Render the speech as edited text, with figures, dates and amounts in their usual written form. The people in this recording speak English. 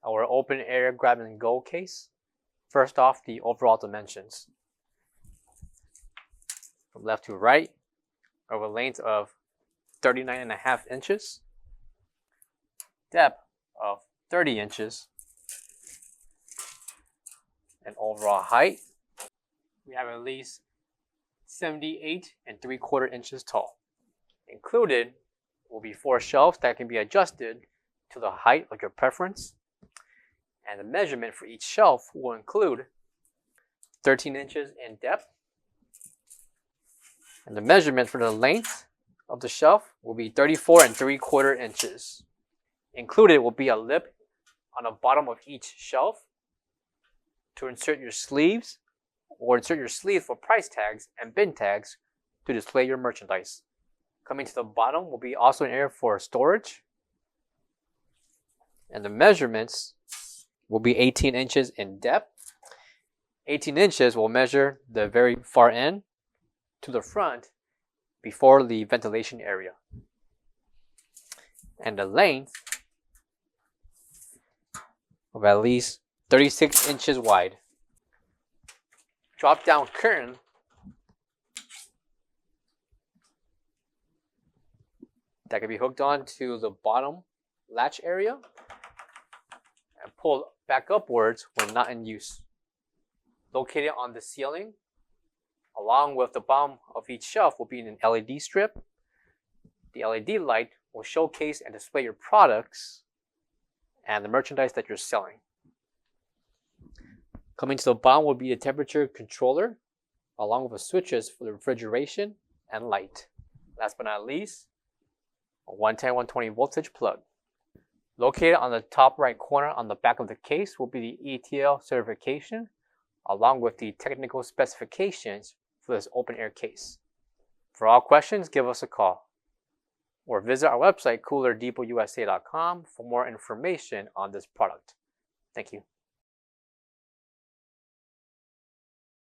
our open air grab and go case. First off, the overall dimensions. From left to right, of a length of 39.5 inches, depth of 30 inches, and overall height, we have at least 78 3/4 inches tall. Included will be 4 shelves that can be adjusted to the height of your preference, and the measurement for each shelf will include 13 inches in depth, and the measurement for the length of the shelf will be 34 3/4 inches. Included will be a lip on the bottom of each shelf to insert your sleeves, or insert your sleeves for price tags and bin tags to display your merchandise. Coming to the bottom will be also an area for storage, and the measurements will be 18 inches in depth. 18 inches will measure the very far end to the front before the ventilation area. And the length of at least 36 inches wide. Drop down curtain that can be hooked on to the bottom latch area and pulled back upwards when not in use. Located on the ceiling, along with the bottom of each shelf, will be an LED strip. The LED light will showcase and display your products and the merchandise that you're selling. Coming to the bottom will be a temperature controller, along with the switches for the refrigeration and light. Last but not least, a 110/120 voltage plug. Located on the top right corner on the back of the case will be the ETL certification, along with the technical specifications for this open air case. For all questions, give us a call or visit our website, coolerdepotUSA.com, for more information on this product. Thank you.